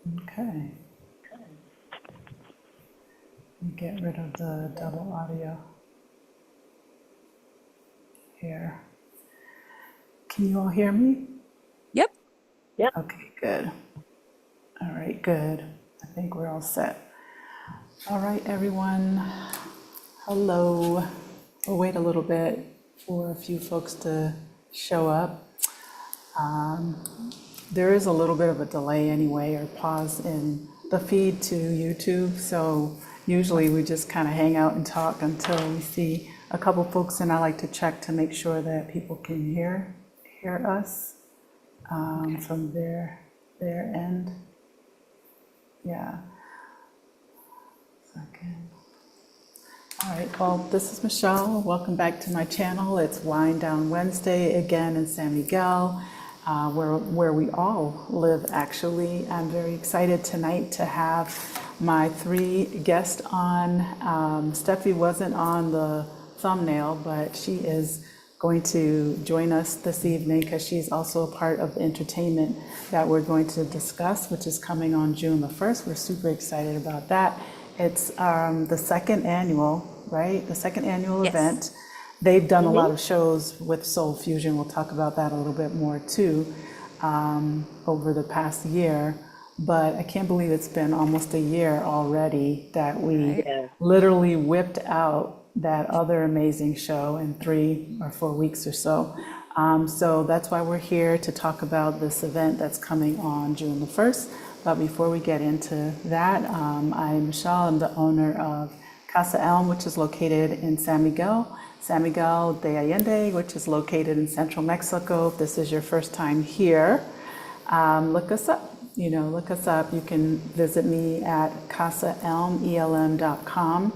Okay. Get rid of the double audio here. Can you all hear me? Yep. Yep. Okay, good. All right, good. I think we're all set. All right, everyone. Hello. We'll wait a little bit for a few folks to show up. There is a little bit of a delay anyway, or pause in the feed to YouTube. So usually we just kind of hang out and talk until we see a couple folks, and I like to check to make sure that people can hear us from their end. Yeah. Second. All right, well, this is Michelle. Welcome back to my channel. It's Wind Down Wednesday again in San Miguel, where we all live, actually. I'm very excited tonight to have my 3 guests on. Steffi wasn't on the thumbnail, but she is going to join us this evening because she's also a part of the entertainment that we're going to discuss, which is coming on June the 1st. We're super excited about that. It's the second annual, right? The second annual Yes. event. They've done a lot of shows with Soul Fusion. We'll talk about that a little bit more too over the past year. But I can't believe it's been almost a year already that we literally whipped out that other amazing show in 3 or 4 weeks or so. So that's why we're here to talk about this event that's coming on June the 1st. But before we get into that, I'm Michelle. I'm the owner of Casa Elm, which is located in San Miguel de Allende, which is located in central Mexico. If this is your first time here, look us up. Look us up. You can visit me at casaelm.com,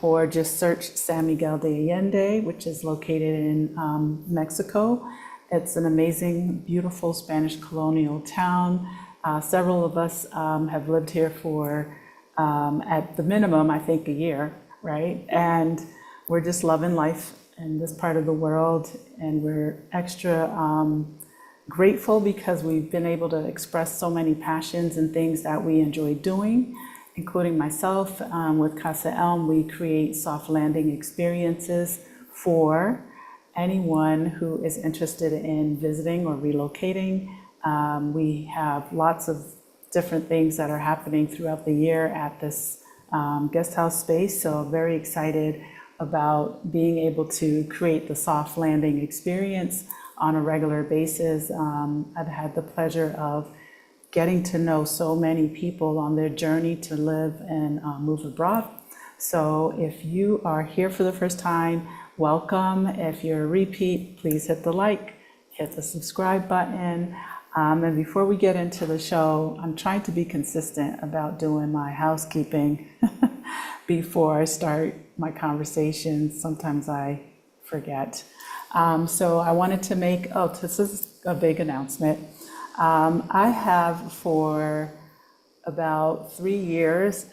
or just search San Miguel de Allende, which is located in Mexico. It's an amazing, beautiful Spanish colonial town. Several of us have lived here for, at the minimum, I think, a year, right? And we're just loving life in this part of the world, and we're extra grateful because we've been able to express so many passions and things that we enjoy doing, including myself. With Casa Elm, we create soft landing experiences for anyone who is interested in visiting or relocating. We have lots of different things that are happening throughout the year at this guest house space. So very excited about being able to create the soft landing experience on a regular basis. I've had the pleasure of getting to know so many people on their journey to live and move abroad. So if you are here for the first time, welcome. If you're a repeat, please hit the like, hit the subscribe button. And before we get into the show, I'm trying to be consistent about doing my housekeeping before I start my conversation. Sometimes I forget. So I wanted to make, this is a big announcement. I have for about 3 years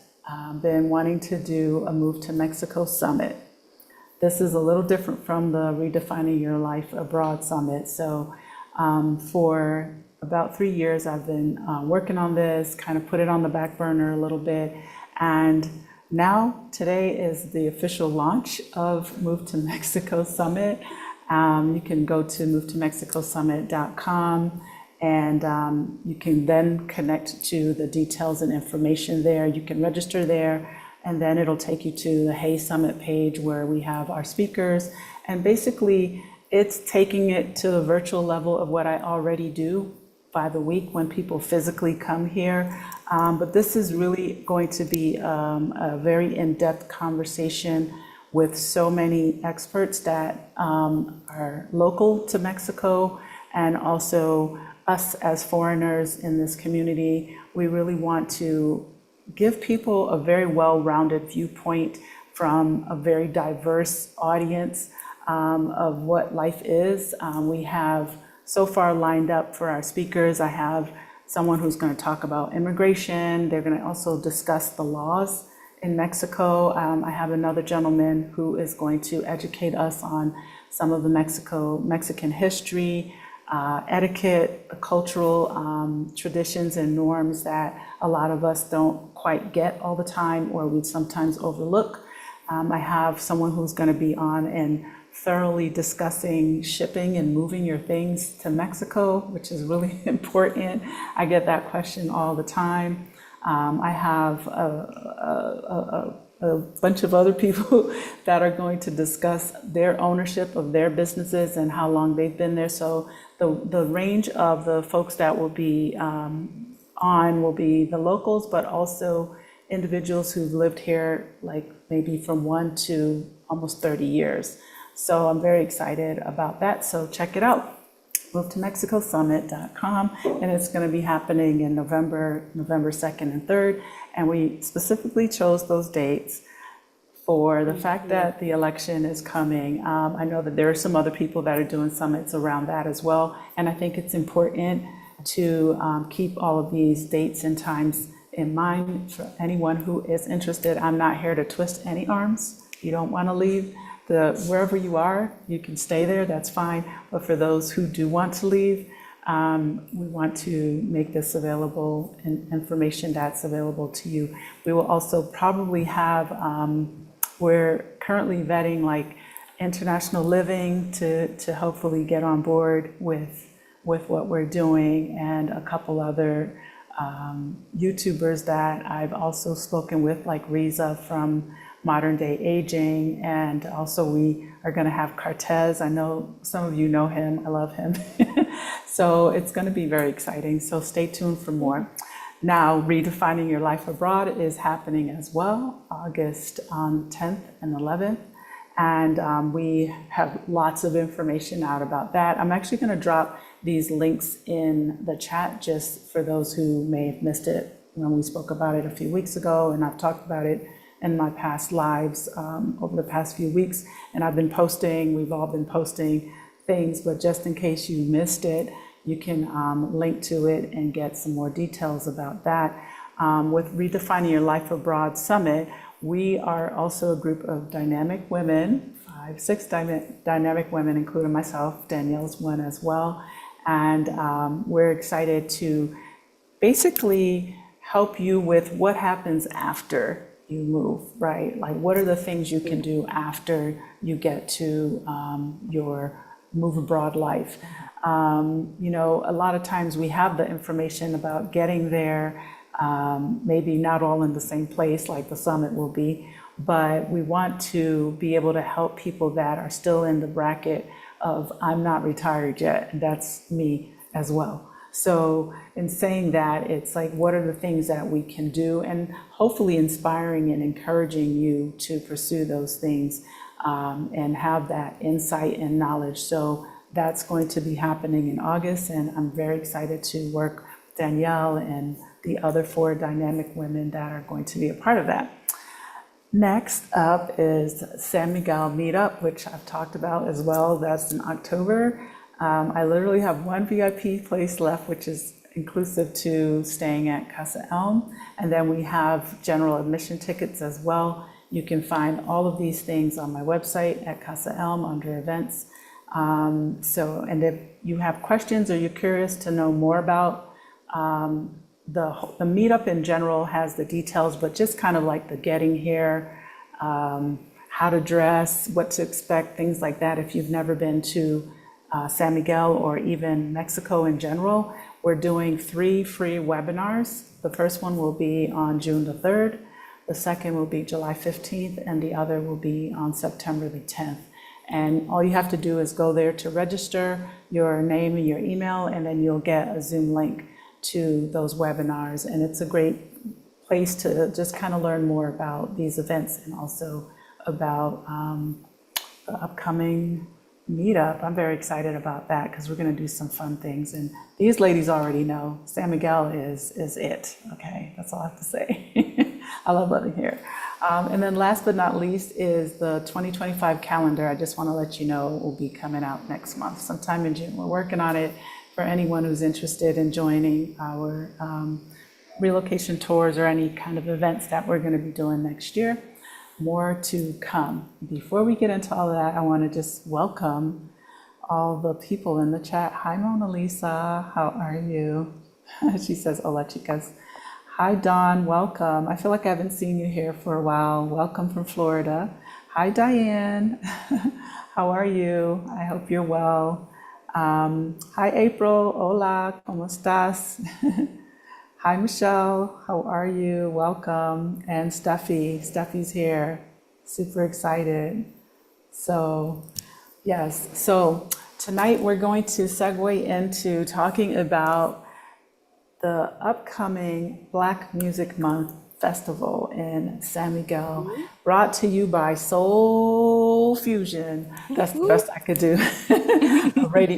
been wanting to do a Move to Mexico Summit. This is a little different from the Redefining Your Life Abroad Summit. So for about 3 years, I've been working on this, kind of put it on the back burner a little bit. And now today is the official launch of Move to Mexico Summit. You can go to movetomexicosummit.com, and you can then connect to the details and information there. You can register there, and then it'll take you to the Hey Summit page where we have our speakers. And basically, it's taking it to the virtual level of what I already do by the week when people physically come here. But this is really going to be a very in-depth conversation with so many experts that are local to Mexico, and also us as foreigners in this community. We really want to give people a very well-rounded viewpoint from a very diverse audience of what life is. We have so far lined up for our speakers. I have someone who's going to talk about immigration. They're going to also discuss the laws in Mexico. I have another gentleman who is going to educate us on some of the Mexican history. etiquette, cultural traditions and norms that a lot of us don't quite get all the time, or we sometimes overlook. I have someone who's going to be on and thoroughly discussing shipping and moving your things to Mexico, which is really important. I get that question all the time. I have a bunch of other people that are going to discuss their ownership of their businesses and how long they've been there. So the range of the folks that will be on will be the locals, but also individuals who've lived here like maybe from 1 to almost 30 years. So I'm very excited about that. So check it out, movetomexikosummit.com, and it's going to be happening in November 2nd and 3rd. And we specifically chose those dates for the fact that the election is coming. I know that there are some other people that are doing summits around that as well. And I think it's important to keep all of these dates and times in mind for anyone who is interested. I'm not here to twist any arms. You don't want to leave wherever you are, you can stay there, that's fine. But for those who do want to leave, we want to make this available, and information that's available to you. We will also probably have, we're currently vetting like International Living to hopefully get on board with what we're doing, and a couple other YouTubers that I've also spoken with, like Riza from Modern Day Aging, and also we are going to have Cartez. I know some of you know him. I love him. So it's going to be very exciting. So stay tuned for more. Now, Redefining Your Life Abroad is happening as well, August 10th and 11th. And we have lots of information out about that. I'm actually going to drop these links in the chat just for those who may have missed it when we spoke about it a few weeks ago, and I've talked about it in my past lives over the past few weeks. And I've been posting, we've all been posting things, but just in case you missed it, you can link to it and get some more details about that. With Redefining Your Life Abroad Summit, we are also a group of dynamic women, 6 dynamic women, including myself. Danielle's one as well. And we're excited to basically help you with what happens after you move, right? Like, what are the things you can do after you get to your move abroad life? You know, a lot of times we have the information about getting there, maybe not all in the same place like the summit will be, but we want to be able to help people that are still in the bracket of I'm not retired yet, and that's me as well. So in saying that, it's like, what are the things that we can do, and hopefully inspiring and encouraging you to pursue those things and have that insight and knowledge. So that's going to be happening in August, and I'm very excited to work with Danielle and the other 4 dynamic women that are going to be a part of that. Next up is San Miguel Meetup, which I've talked about as well. That's in October. I literally have 1 VIP place left, which is inclusive to staying at Casa Elm. And then we have general admission tickets as well. You can find all of these things on my website at Casa Elm under events. And if you have questions or you're curious to know more about the meetup in general has the details, but just kind of like the getting here, how to dress, what to expect, things like that. If you've never been to San Miguel or even Mexico in general, we're doing 3 free webinars. The first one will be on June the 3rd, the second will be July 15th, and the other will be on September the 10th. And all you have to do is go there to register your name and your email, and then you'll get a Zoom link to those webinars. And it's a great place to just kind of learn more about these events and also about the upcoming meetup. I'm very excited about that because we're going to do some fun things. And these ladies already know San Miguel is it. Okay, that's all I have to say. I love living here. And then last but not least is the 2025 calendar. I just want to let you know it will be coming out next month, sometime in June. We're working on it for anyone who's interested in joining our relocation tours or any kind of events that we're going to be doing next year. More to come. Before we get into all of that, I want to just welcome all the people in the chat. Hi, Mona Lisa. How are you? She says, hola, chicas. Hi, Dawn. Welcome. I feel like I haven't seen you here for a while. Welcome from Florida. Hi, Diane. How are you? I hope you're well. Hi, April. Hola. ¿Cómo estás? Hi, Michelle. How are you? Welcome. And Steffi. Steffi's here. Super excited. So, yes. So tonight we're going to segue into talking about the upcoming Black Music Month Festival in San Miguel, brought to you by Soul Fusion. That's the best I could do.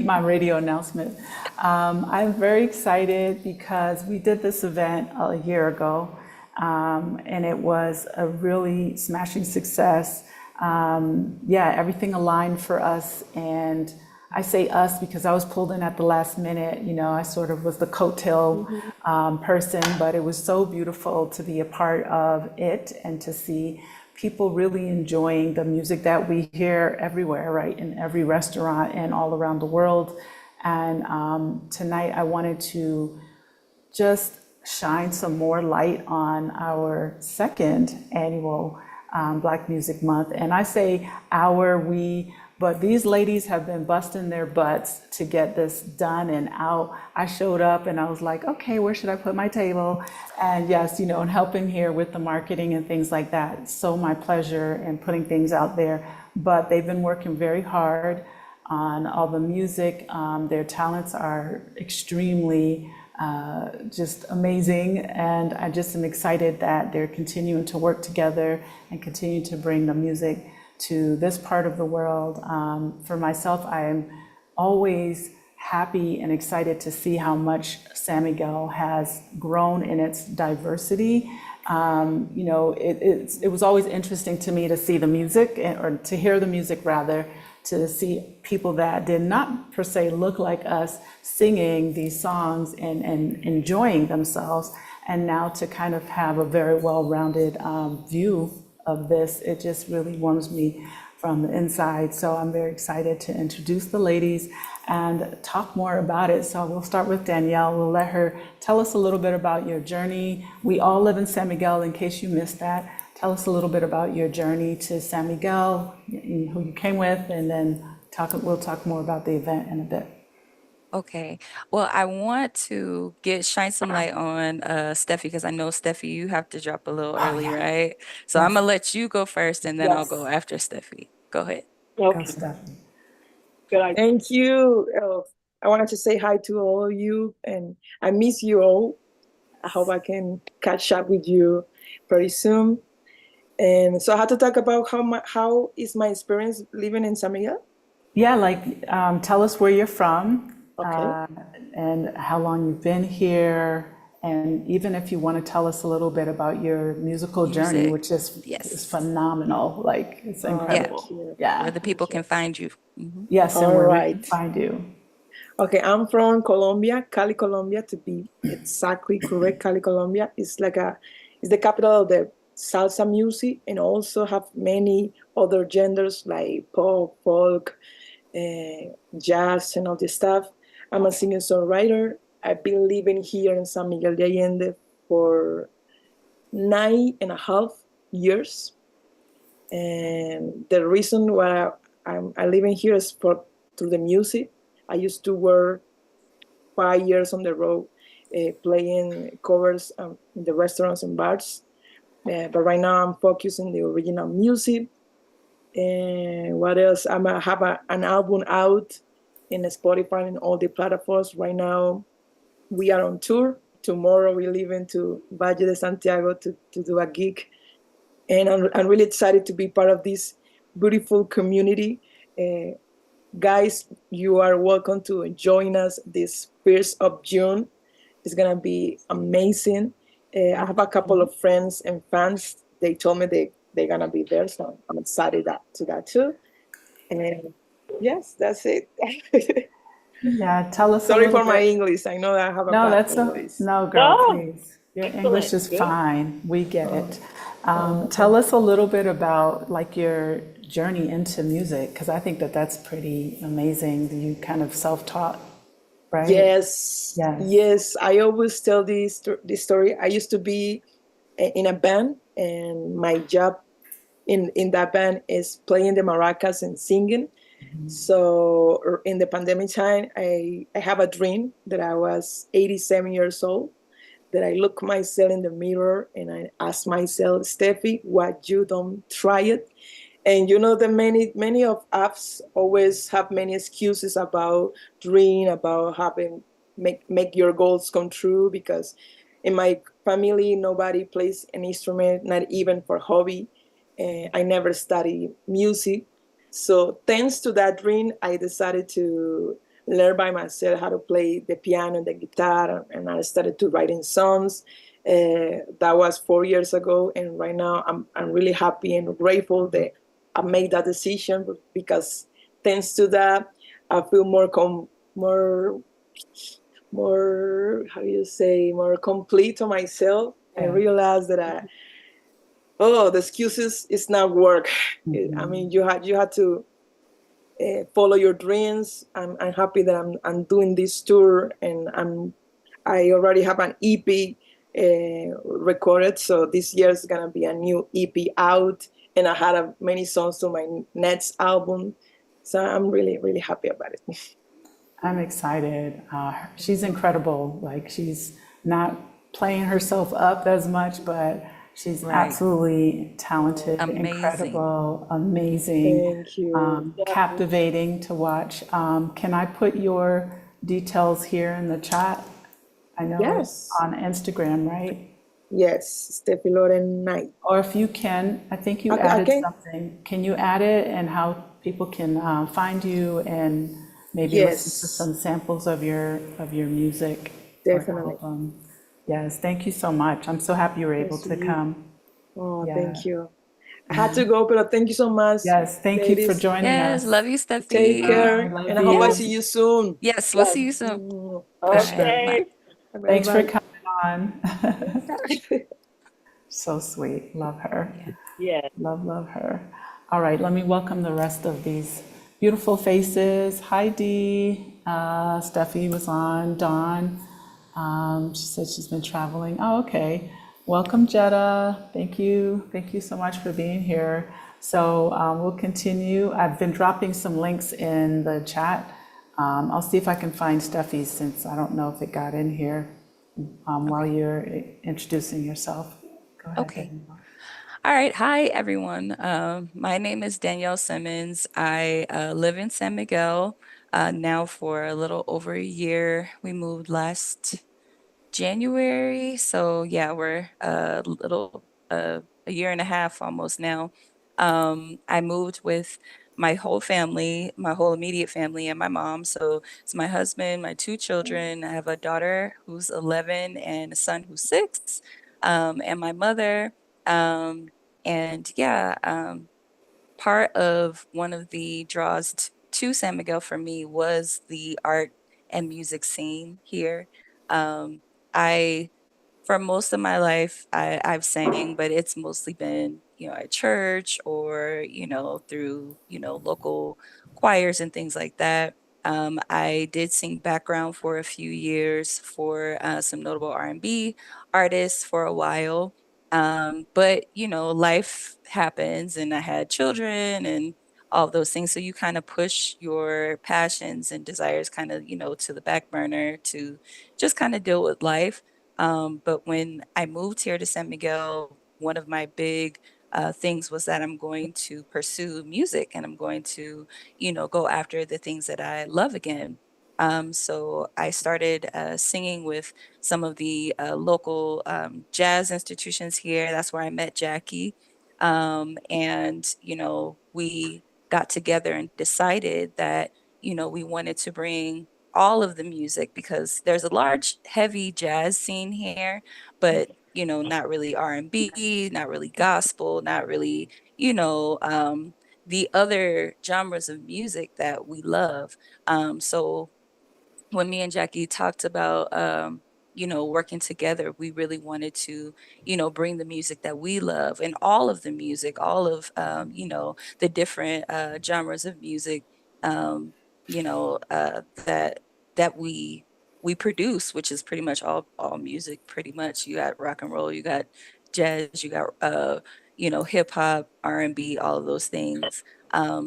My radio announcement. I'm very excited because we did this event a year ago, and it was a really smashing success. Everything aligned for us, and I say us because I was pulled in at the last minute. I sort of was the coattail person, but it was so beautiful to be a part of it and to see people really enjoying the music that we hear everywhere, right, in every restaurant and all around the world. And tonight I wanted to just shine some more light on our second annual Black Music Month. And I say we, but these ladies have been busting their butts to get this done and out. I showed up and I was like, okay, where should I put my table? And yes, and helping here with the marketing and things like that. It's so my pleasure in putting things out there. But they've been working very hard on all the music. Their talents are extremely just amazing, and I just am excited that they're continuing to work together and continue to bring the music to this part of the world. For myself, I am always happy and excited to see how much San Miguel has grown in its diversity. It was always interesting to me to see the music, or to hear the music rather, to see people that did not per se look like us singing these songs and enjoying themselves. And now to kind of have a very well-rounded view of this, it just really warms me from the inside. So I'm very excited to introduce the ladies and talk more about it. So we'll start with Danielle. We'll let her tell us a little bit about your journey. We all live in San Miguel, in case you missed that. Tell us a little bit about your journey to San Miguel, who you came with, and then we'll talk more about the event in a bit. Okay. Well, I want to shine some light on Steffi, because I know, Steffi, you have to drop a little early, right? So I'm gonna let you go first, and then I'll go after Steffi. Go ahead. Go, Okay, Steffi. good. Thank you. I wanted to say hi to all of you, and I miss you all. I hope I can catch up with you pretty soon. And so I had to talk about how is my experience living in San Miguel. Yeah, tell us where you're from, Okay. and how long you've been here, and even if you want to tell us a little bit about your musical journey, which is phenomenal. Like, it's incredible. Yeah. Where the people can find you. Mm-hmm. Yes, and where we can find you. Okay, I'm from Colombia, Cali, Colombia, to be exactly correct. Cali, Colombia is it's the capital of the salsa music, and also have many other genders like pop, folk, jazz, and all this stuff. I'm a singer-songwriter. I've been living here in San Miguel de Allende for 9.5 years. And the reason why I live in here is through the music. I used to work 5 years on the road, playing covers in the restaurants and bars. But right now I'm focused on the original music. And what else? I have an album out in Spotify and all the platforms. Right now we are on tour. Tomorrow we leave into Valle de Santiago to do a gig. And I'm really excited to be part of this beautiful community. Guys, you are welcome to join us this 1st of June. It's going to be amazing. I have a couple of friends and fans. They told me they're going to be there, so I'm excited to that too. And yes, that's it. Yeah, tell us Sorry a little for my English. I know that I have a bad English. No, girl, please. Your English is fine. We get it. Tell us a little bit about your journey into music? Because I think that that's pretty amazing. You kind of self-taught, right? Yes, Yes. yes. I always tell this story. I used to be in a band, and my job in that band is playing the maracas and singing. So in the pandemic time, I have a dream that I was 87 years old, that I look myself in the mirror and I ask myself, Steffi, why you don't try it? And you know, the many of us always have many excuses about dream, about having make your goals come true, because in my family nobody plays an instrument, not even for hobby. I never studied music. So thanks to that dream, I decided to learn by myself how to play the piano and the guitar, and I started to writing songs. That was 4 years ago, and right now I'm really happy and grateful that I made that decision, because thanks to that, I feel more how do you say, more complete to myself. I Yeah. realized that the excuses is not work. I mean, you had to follow your dreams. I'm happy that I'm doing this tour, and I already have an EP recorded. So this year is gonna be a new EP out, and I had many songs to my next album. So I'm really really happy about it. I'm excited. She's incredible. Like, she's not playing herself up as much, but she's Right. absolutely talented, Amazing. incredible, amazing, Thank you. captivating to watch. Can I put your details here in the chat? I know Yes, on Instagram, right? yes, Steffi Lauren Knight. Or if you can, I think you Okay, added okay. something. Can you add it, and how people can find you and maybe listen to Yes, some samples of your music or definitely. album? Yes, thank you so much. I'm so happy you were able Yes, to come. oh, Yeah. thank you. I had to go, but thank you so much, Yes, thank you for ladies. joining Yes, us. love you, Take Steffi. I care, love and I hope I you. see you soon. Yes, we'll see you soon. Mm, All right, Sure. bye. Okay. bye Thanks for bye. coming on. So sweet. Love her. Yeah. Yes. Love her. All right, let me welcome the rest of these beautiful faces. Hi, Dee. Steffi was on. Dawn. She said she's been traveling. Oh, okay. Welcome, Jetta. Thank you. Thank you so much for being here. So we'll continue. I've been dropping some links in the chat. I'll see if I can find Steffi's, since I don't know if it got in here while Okay. you're introducing yourself. Go ahead, Okay. Danielle. All right. Hi, everyone. My name is Danielle Simmons. I live in San Miguel now for a little over a year. We moved last January. So yeah, we're a year and a half almost now. I moved with my whole family, my whole immediate family, and my mom. So it's my husband, my two children. I have a daughter who's 11 and a son who's 6, and my mother. Um, and yeah, part of one of the draws to San Miguel for me was the art and music scene here. Um, I, for most of my life, I've sang, but it's mostly been, at church or, through, local choirs and things like that. I did sing background for a few years for some notable R&B artists for a while. But life happens, and I had children and all of those things. So you kind of push your passions and desires kind of, to the back burner to just kind of deal with life. But when I moved here to San Miguel, one of my big things was that I'm going to pursue music, and I'm going to, go after the things that I love again. So I started singing with some of the local jazz institutions here. That's where I met Jackie. And, we got together and decided that, we wanted to bring all of the music, because there's a large, heavy jazz scene here, but, not really R&B, not really gospel, not really, the other genres of music that we love. So when me and Jackie talked about working together, we really wanted to, bring the music that we love and all of the music, all of, the different genres of music, that we produce, which is pretty much all music. Pretty much, you got rock and roll, you got jazz, you got hip hop, R&B, all of those things.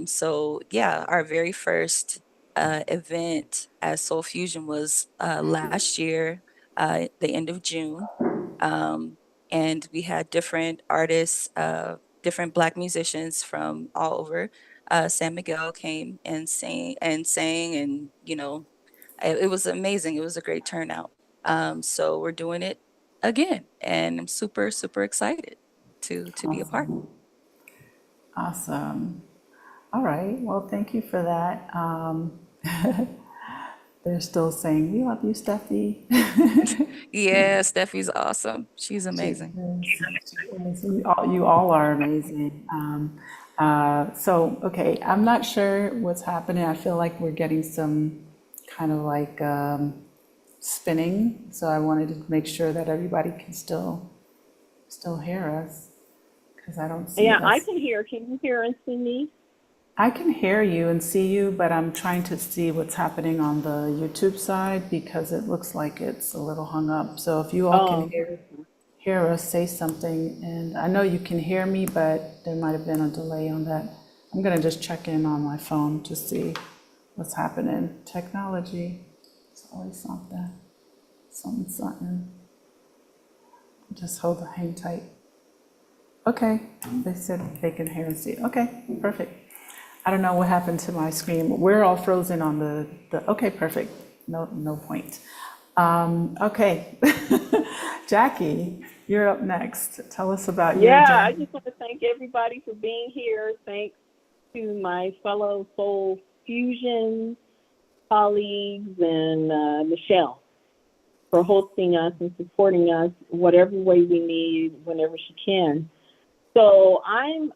So yeah, our very first event as Soul Fusion was last year, the end of June. Um, and we had different artists, different Black musicians from all over. San Miguel came and sang, and it was amazing. It was a great turnout. So we're doing it again, and I'm super, super excited to be a part. Awesome. Awesome. All right. Well, thank you for that. They're still saying, we love you, Steffi. Yeah, Steffi's awesome. She's She amazing. is. She is. You all are amazing. So, okay, I'm not sure what's happening. I feel like we're getting some kind of like spinning. So I wanted to make sure that everybody can still hear us because I don't see Yeah, I us. can hear. Can you hear and see me? I can hear you and see you, but I'm trying to see what's happening on the YouTube side because it looks like it's a little hung up. So if you all can Oh, hear us, say something. And I know you can hear me, but there might have been a delay on that. I'm gonna just check in on my phone to see what's happening. Technology, it's always something, something. Just hang tight. Okay, they said they can hear and see. Okay, perfect. I don't know what happened to my screen. We're all frozen on okay, perfect. No point. Okay. Jackie, you're up next. Tell us about your yeah. I journey. just want to thank everybody for being here. Thanks to my fellow Soul Fusion colleagues and Michelle for hosting us and supporting us whatever way we need, whenever she can. So I'm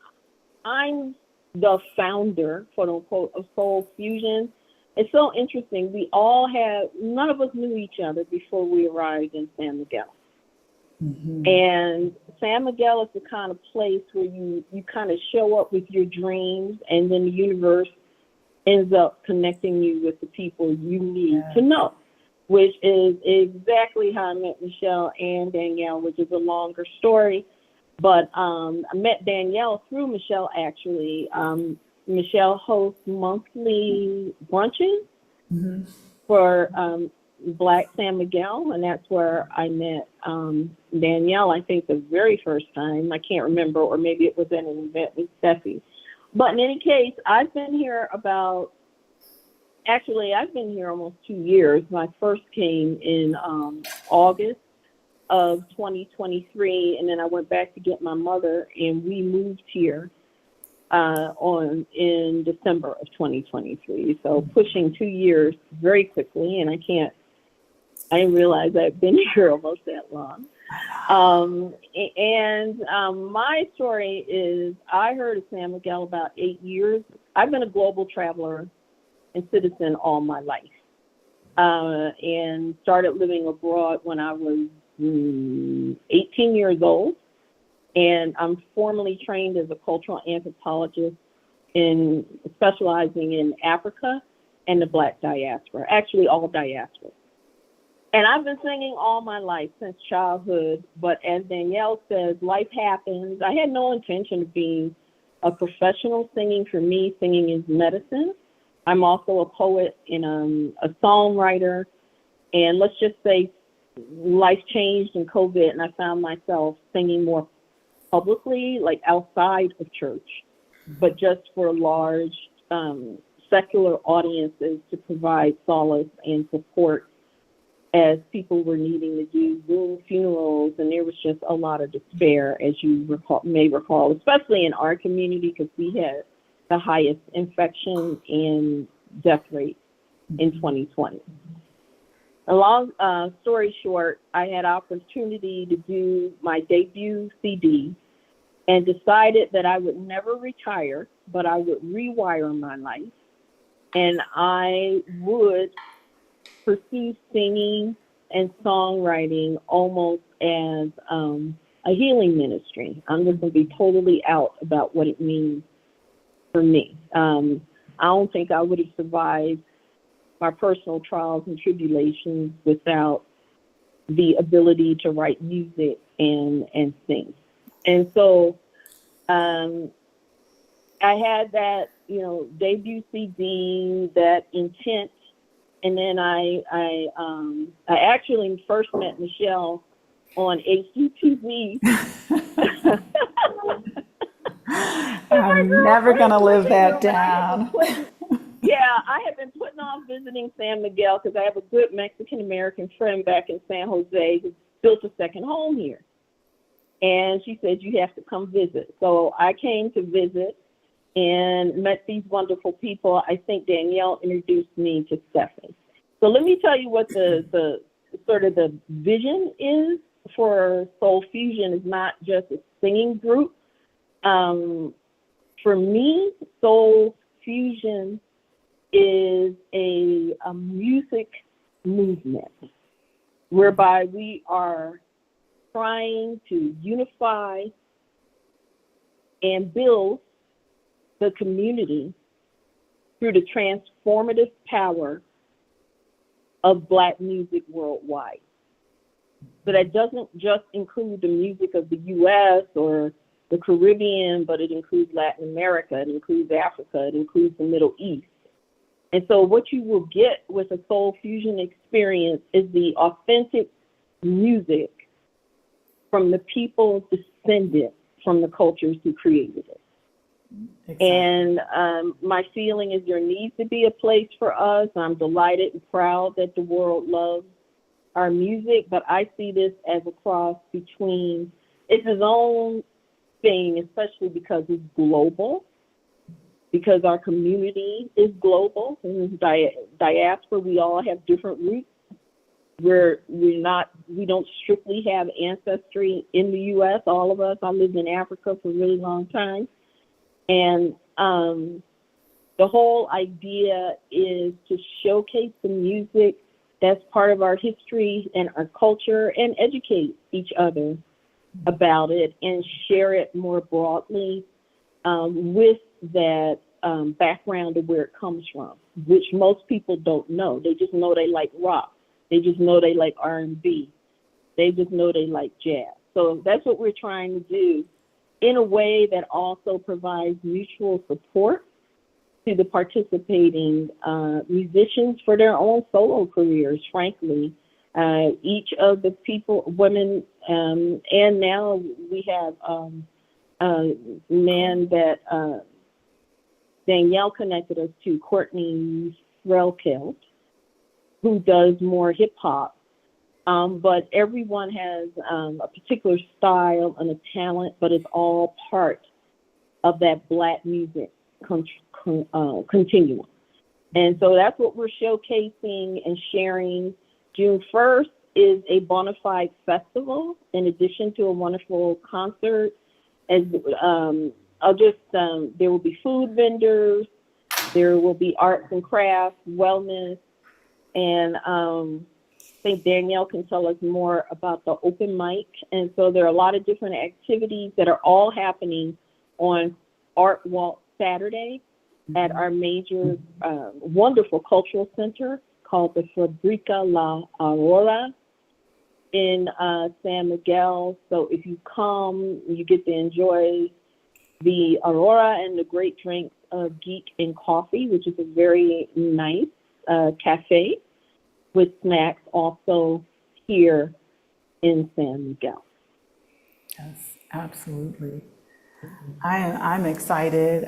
the founder, quote unquote, of Soul Fusion. It's so interesting. None of us knew each other before we arrived in San Miguel. And San Miguel is the kind of place where you kind of show up with your dreams, and then the universe ends up connecting you with the people you need to know, which is exactly how I met Michelle and Danielle, which is a longer story. But I met Danielle through Michelle, actually. Michelle hosts monthly brunches for Black San Miguel, and that's where I met Danielle, I think, the very first time. I can't remember, or maybe it was at an event with Steffi. But in any case, I've been here almost 2 years. I first came in August of 2023, and then I went back to get my mother, and we moved here in December of 2023. So pushing 2 years very quickly, and I didn't realize I'd been here almost that long. My story is I heard of San Miguel about 8 years. I've been a global traveler and citizen all my life, and started living abroad when I was 18 years old. And I'm formally trained as a cultural anthropologist specializing in Africa and the Black diaspora, actually all diaspora. And I've been singing all my life since childhood, but as Danielle says, life happens. I had no intention of being a professional singing. For me, singing is medicine. I'm also a poet and a songwriter. And let's just say life changed in COVID, and I found myself singing more publicly, like outside of church, but just for large secular audiences to provide solace and support as people were needing to do Zoom funerals, and there was just a lot of despair, as you may recall, especially in our community, because we had the highest infection and death rate in 2020. A long story short, I had opportunity to do my debut CD and decided that I would never retire, but I would rewire my life, and I would pursue singing and songwriting almost as a healing ministry. I'm just going to be totally out about what it means for me. I don't think I would have survived my personal trials and tribulations without the ability to write music and sing. And so I had that, debut CD, that intent, and then I actually first met Michelle on HGTV. I'm never going to live that down. Yeah, I have been putting off visiting San Miguel because I have a good Mexican-American friend back in San Jose who built a second home here. And she said, you have to come visit. So I came to visit and met these wonderful people. I think Danielle introduced me to Stephanie. So let me tell you what the sort of the vision is for Soul Fusion. Is not just a singing group. For me, Soul Fusion is a music movement whereby we are trying to unify and build the community through the transformative power of Black music worldwide. So that doesn't just include the music of the U.S. or the Caribbean, but it includes Latin America, it includes Africa, it includes the Middle East. And so what you will get with a Soul Fusion experience is the authentic music from the people descended from the cultures who created it. Exactly. And my feeling is there needs to be a place for us. I'm delighted and proud that the world loves our music, but I see this as a cross between, it's its own thing, especially because it's global, because our community is global. And diaspora, we all have different roots. We don't strictly have ancestry in the U.S., all of us. I lived in Africa for a really long time. And the whole idea is to showcase the music that's part of our history and our culture and educate each other about it and share it more broadly with that background of where it comes from, which most people don't know. They just know they like rock. They just know they like R&B. They just know they like jazz. So that's what we're trying to do in a way that also provides mutual support to the participating musicians for their own solo careers, frankly. Each of the people, women, and now we have a man that Danielle connected us to, Courtney Threlkeld, who does more hip hop. But everyone has a particular style and a talent, but it's all part of that Black music continuum. And so that's what we're showcasing and sharing. June 1st is a bona fide festival, in addition to a wonderful concert. As there will be food vendors, there will be arts and crafts, wellness, and I think Danielle can tell us more about the open mic. And so there are a lot of different activities that are all happening on Art Walk Saturday at our major wonderful cultural center called the Fabrica Aurora in San Miguel. So if you come, you get to enjoy the Aurora and the great drinks of Geek and Coffee, which is a very nice cafe with snacks also here in San Miguel. Yes, absolutely. I'm excited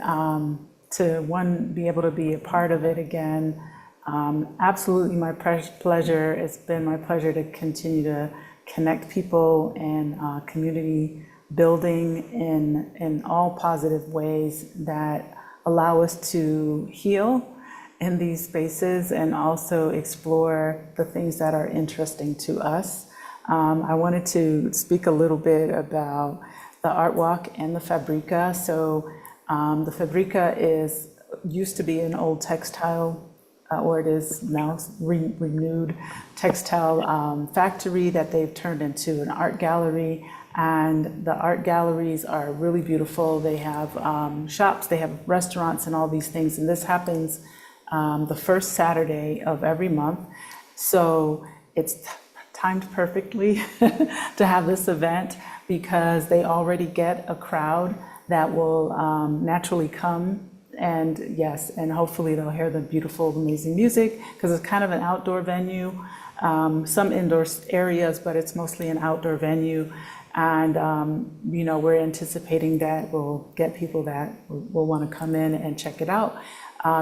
to be able to be a part of it again. Absolutely my pleasure. It's been my pleasure to continue to connect people and community building in all positive ways that allow us to heal in these spaces and also explore the things that are interesting to us. I wanted to speak a little bit about the Art Walk and the Fabrica. So the Fabrica used to be an old textile or it is now renewed textile factory that they've turned into an art gallery. And the art galleries are really beautiful. They have shops, they have restaurants and all these things. And this happens the first Saturday of every month. So it's timed perfectly to have this event because they already get a crowd that will naturally come. And yes, and hopefully they'll hear the beautiful, amazing music because it's kind of an outdoor venue. Some indoor areas, but it's mostly an outdoor venue. And, we're anticipating that we'll get people that will want to come in and check it out.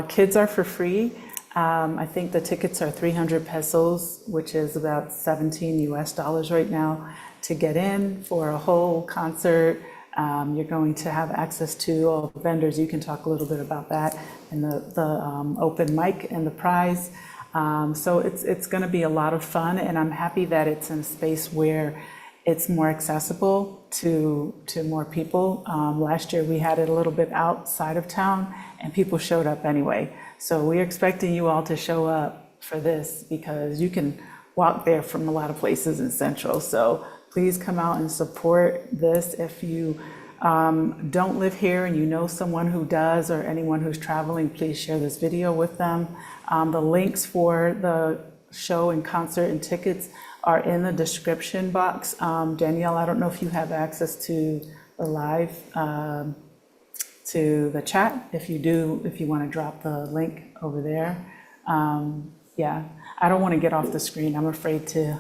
Kids are for free. I think the tickets are 300 pesos, which is about 17 US dollars right now to get in for a whole concert. You're going to have access to all the vendors. You can talk a little bit about that and the open mic and the prize. So it's going to be a lot of fun, and I'm happy that it's in a space where it's more accessible to more people. Last year we had it a little bit outside of town and people showed up anyway. So we're expecting you all to show up for this because you can walk there from a lot of places in Central. So please come out and support this. If you don't live here and you know someone who does or anyone who's traveling, please share this video with them. The links for the show and concert and tickets are in the description box. Danielle, I don't know if you have access to the live, to the chat. If you do, if you want to drop the link over there. Yeah, I don't want to get off the screen. I'm afraid to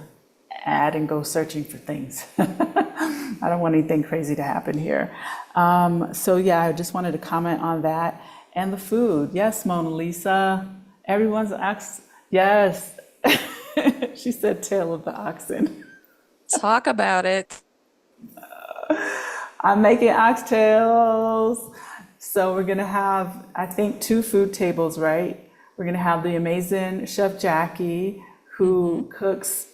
add and go searching for things. I don't want anything crazy to happen here. So yeah, I just wanted to comment on that. And the food, yes, Mona Lisa, everyone's asked, yes. She said tail of the oxen. Talk about it. I'm making oxtails. So we're gonna have, I think, 2 food tables, right? We're gonna have the amazing Chef Jackie, who cooks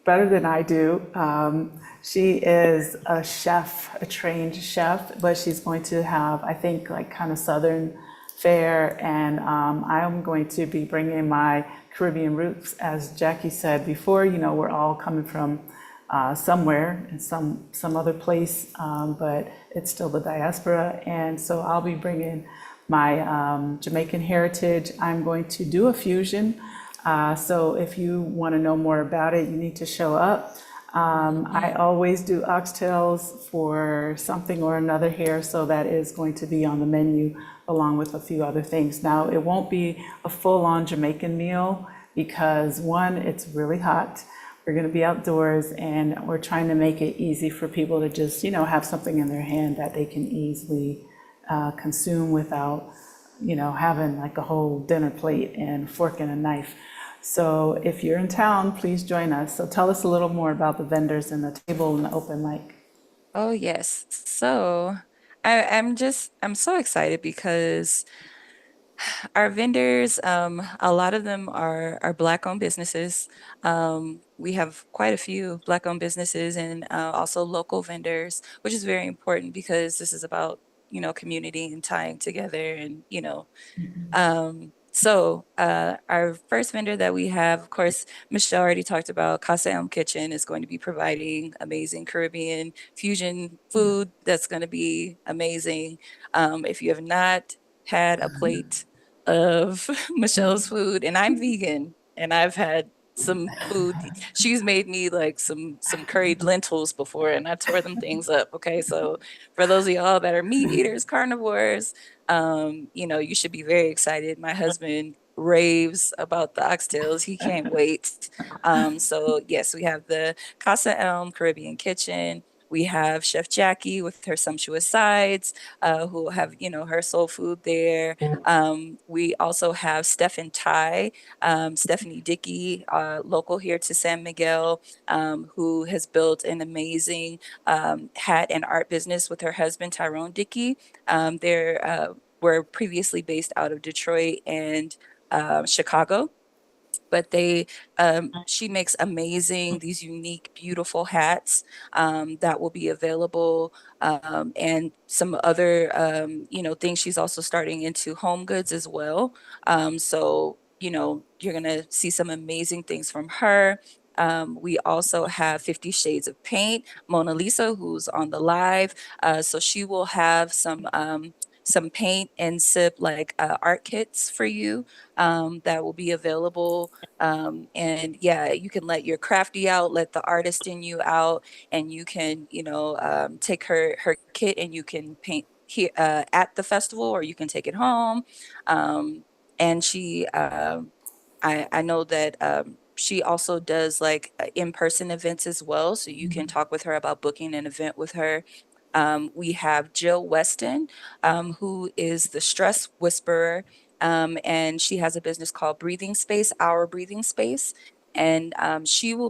better than I do. She is a chef, a trained chef, but she's going to have, I think, like kind of Southern fare. And I'm going to be bringing my Caribbean roots. As Jackie said before, we're all coming from somewhere in some other place, but it's still the diaspora. And so I'll be bringing my Jamaican heritage. I'm going to do a fusion. So if you want to know more about it, you need to show up. I always do oxtails for something or another here, so that is going to be on the menu along with a few other things. Now, it won't be a full-on Jamaican meal because, one, it's really hot. We're going to be outdoors, and we're trying to make it easy for people to just, have something in their hand that they can easily consume without, having like a whole dinner plate and fork and a knife. So if you're in town, please join us. So tell us a little more about the vendors and the table and the open mic. Oh, yes. So I'm so excited because our vendors, a lot of them are Black-owned businesses. We have quite a few Black-owned businesses and also local vendors, which is very important because this is about, community and tying together and, our first vendor that we have, of course, Michelle already talked about. Casa Elm Kitchen is going to be providing amazing Caribbean fusion food that's going to be amazing. If you have not had a plate of Michelle's food, and I'm vegan, and I've had some food. She's made me like some curried lentils before, and I tore them things up. Okay, so for those of y'all that are meat eaters, carnivores, you should be very excited. My husband raves about the oxtails. He can't wait. So yes, we have the Casa Elm Caribbean Kitchen. We have Chef Jackie with her sumptuous sides, who will have, her soul food there. We also have Stephen Ty, Stephanie Dickey, local here to San Miguel, who has built an amazing hat and art business with her husband, Tyrone Dickey. They're were previously based out of Detroit and Chicago, but she makes amazing, these unique, beautiful hats that will be available, and some other, things. She's also starting into home goods as well. So you're going to see some amazing things from her. We also have 50 Shades of Paint, Mona Lisa, who's on the live. So she will have some paint and sip like art kits for you that will be available. And yeah, you can let your crafty out, let the artist in you out, and you can, take her kit and you can paint here at the festival, or you can take it home. And I know that she also does like in-person events as well. So you can talk with her about booking an event with her. We have Jill Weston, who is the stress whisperer. And she has a business called Breathing Space, Our Breathing Space. And she will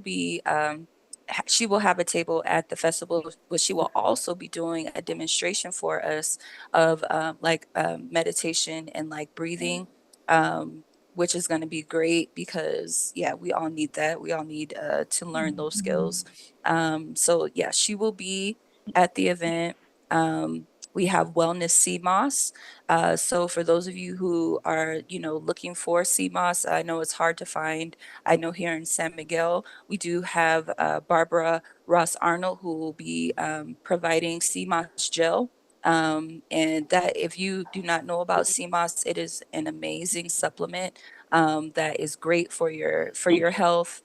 have a table at the festival, but she will also be doing a demonstration for us of meditation and like breathing. Which is going to be great because yeah, we all need that. We all need to learn those skills. So yeah, she will be at the event. We have Wellness CMOS. So for those of you who are, looking for CMOS, I know it's hard to find. I know here in San Miguel, we do have Barbara Ross Arnold, who will be providing CMOS gel. And that, if you do not know about CMOS, it is an amazing supplement that is great for your health.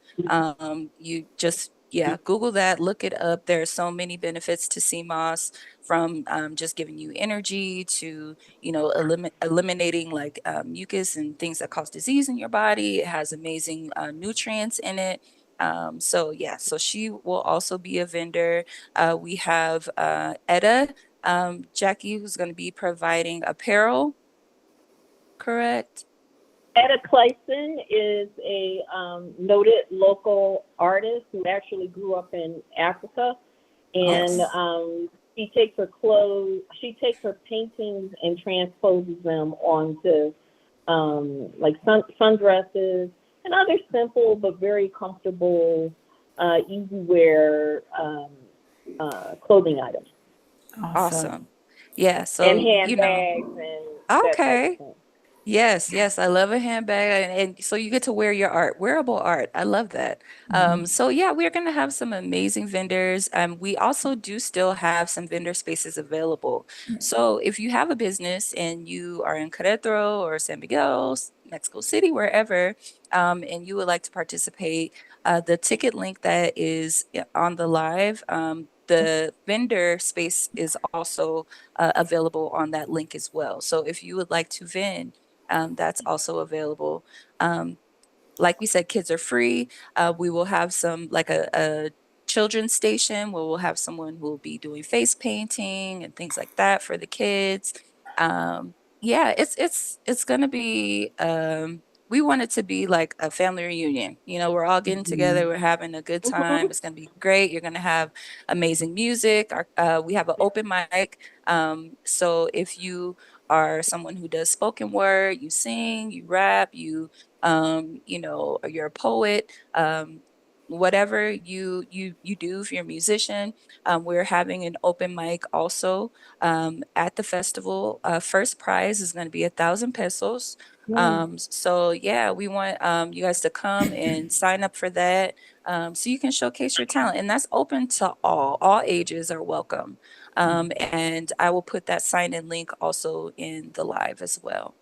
You just yeah, Google that, look it up. There are so many benefits to CMOS, from just giving you energy to eliminating like mucus and things that cause disease in your body. It has amazing nutrients in it. So yeah, so she will also be a vendor. We have Etta Jackie, who's going to be providing apparel, correct? Etta Clayson is a noted local artist who actually grew up in Africa, and Yes. she takes her clothes, she takes her paintings and transposes them onto like sundresses and other simple but very comfortable, easy wear clothing items Awesome. Awesome. Yeah, and so handbags and that type of okay. thing. Yes, yes, I love a handbag, and so you get to wear your art, wearable art. I love that. So yeah, we're going to have some amazing vendors. We also do still have some vendor spaces available. So if you have a business and you are in Querétaro or San Miguel, Mexico City, wherever, and you would like to participate, the ticket link that is on the live, the vendor space is also available on that link as well. So if you would like to vend, that's also available. Um, like we said, kids are free. We will have some like a children's station where we'll have someone who will be doing face painting and things like that for the kids. Yeah, it's gonna be. We want it to be like a family reunion. We're all getting together. We're having a good time. It's gonna be great. You're gonna have amazing music. We have an open mic. So if you are someone who does spoken word, you sing, you rap, or you're a poet, whatever you do, if you're a musician, we're having an open mic also at the festival. First prize is going to be 1,000 pesos. So yeah, we want you guys to come and sign up for that, so you can showcase your talent, and that's open to all ages are welcome. And I will put that sign-in link also in the live as well.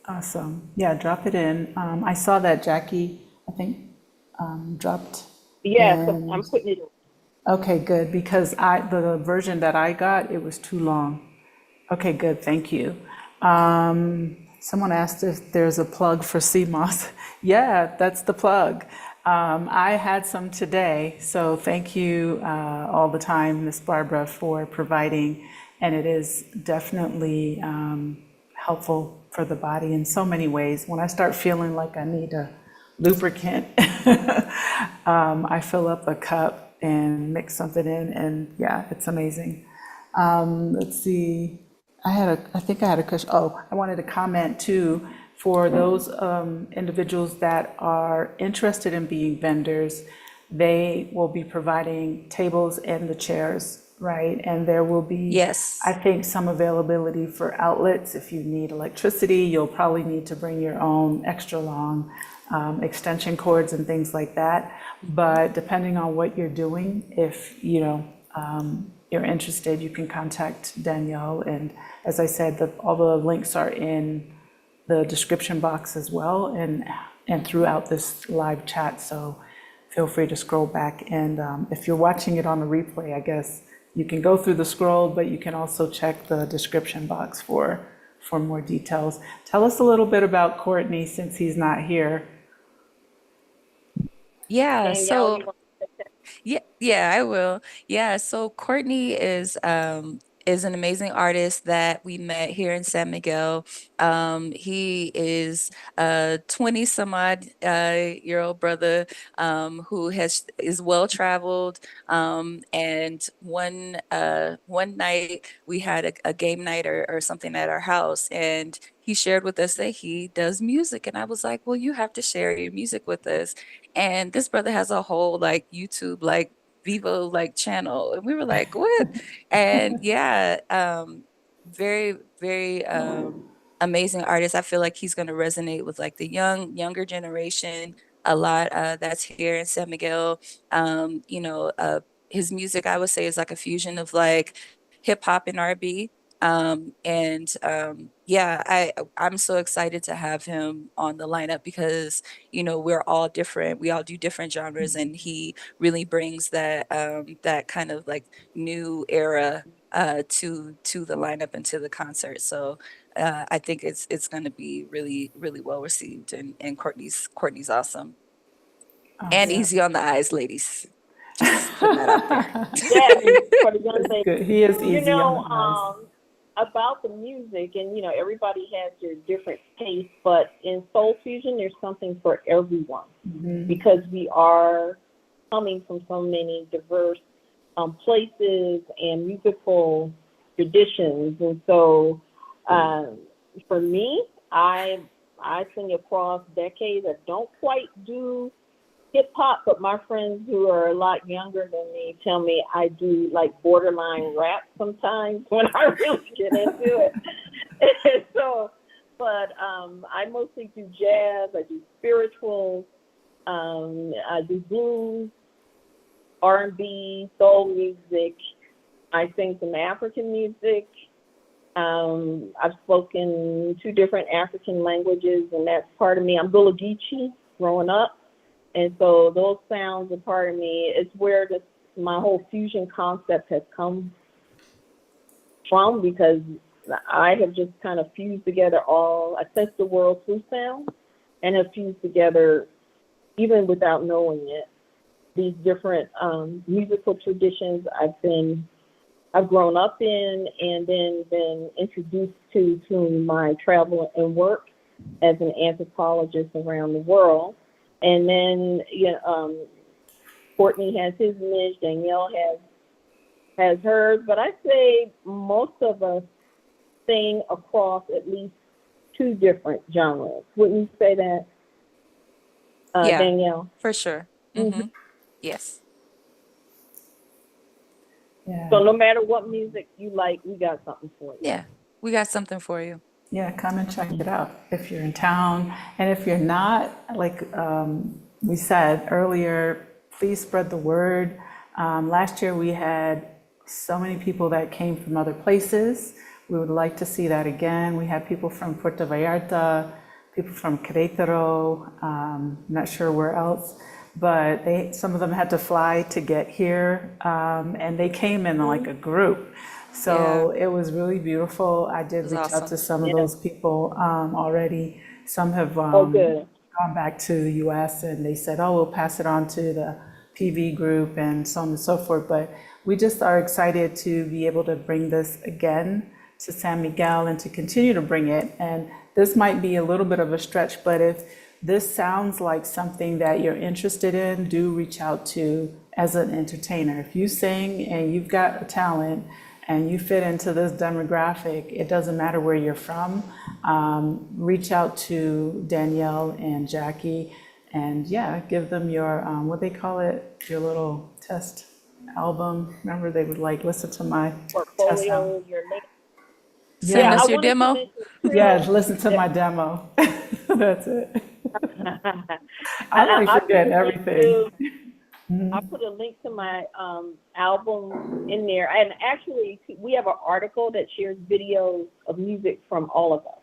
Awesome. Yeah, drop it in. I saw that Jackie, I think, dropped Yes, in. I'm putting it. Okay, good, because the version that I got, it was too long. Okay, good, thank you. Someone asked if there's a plug for CMOS. Yeah, that's the plug. I had some today, so thank you all the time, Miss Barbara, for providing, and it is definitely helpful for the body in so many ways. When I start feeling like I need a lubricant, I fill up a cup and mix something in, and yeah, it's amazing. Let's see. I think I had a question. Oh, I wanted to comment too, for those individuals that are interested in being vendors, they will be providing tables and the chairs right? And there will be, I Yes. think, some availability for outlets. If you need electricity, you'll probably need to bring your own extra long extension cords and things like that. But depending on what you're doing, if you're interested, you can contact Danielle. And as I said, all the links are in the description box as well, and throughout this live chat. So feel free to scroll back. And if you're watching it on a replay, I guess you can go through the scroll, but you can also check the description box for more details. Tell us a little bit about Courtney since he's not here. Yeah. Danielle, you So want to take that? yeah, I will. Yeah, so Courtney is an amazing artist that we met here in San Miguel. He is a 20 some odd year old brother who is well traveled. And one night we had a game night or something at our house, and he shared with us that he does music. And I was like, well, you have to share your music with us. And this brother has a whole like YouTube like Vivo like channel, and we were like, what? And yeah, very very amazing artist. I feel like he's going to resonate with like the younger generation a lot. That's here in San Miguel. His music, I would say, is like a fusion of like hip hop and R&B. Yeah, I'm so excited to have him on the lineup because we're all different. We all do different genres, and he really brings that kind of like new era to the lineup and to the concert. So I think it's going to be really really well received, and Courtney's awesome and Awesome. easy on the eyes, ladies. Just putting that out there. Yes, for the young That's lady. good. He is You easy on know, the eyes. about the music, and everybody has their different tastes, but in soul fusion, there's something for everyone because we are coming from so many diverse places and musical traditions, and so for me, I sing across decades. I don't quite do hip hop, but my friends who are a lot younger than me tell me I do like borderline rap sometimes when I really get into it. And so, but I mostly do jazz. I do spirituals. I do blues, R&B, soul music. I sing some African music. I've spoken 2 different African languages, and that's part of me. I'm Gullah Geechee growing up. And so those sounds are part of me. It's where my whole fusion concept has come from, because I have just kind of fused together I sense the world through sound, and have fused together, even without knowing it, these different musical traditions I've grown up in, and then been introduced to through my travel and work as an anthropologist around the world. And then, Courtney has his niche, Danielle has hers, but I say most of us sing across at least 2 different genres. Wouldn't you say that, Yeah, Danielle? for sure. Mm-hmm. Yes. Yeah. So no matter what music you like, we got something for you. Yeah, we got something for you. Yeah, come and check it out if you're in town. And if you're not, like we said earlier, please spread the word. Last year we had so many people that came from other places. We would like to see that again. We had people from Puerto Vallarta, people from Querétaro, not sure where else, but some of them had to fly to get here, and they came in like a group. So it was really beautiful. I did was reach out awesome. to some of those people already. Some have Good. gone back to the US, and they said, oh, we'll pass it on to the PV group and so on and so forth. But we just are excited to be able to bring this again to San Miguel and to continue to bring it. And this might be a little bit of a stretch, but if this sounds like something that you're interested in, do reach out to as an entertainer. If you sing and you've got a talent and you fit into this demographic, it doesn't matter where you're from. Reach out to Danielle and Jackie, and give them your, what they call it, your little test album. Remember, they would like listen to my test album. portfolio, your link. Send Yeah, Yeah, us I your wanted to demo. mention too. yeah, listen to that my demo. That's it. I I, like I put forget a link everything. to I put a link to my album in there, and actually we have an article that shares videos of music from all of us.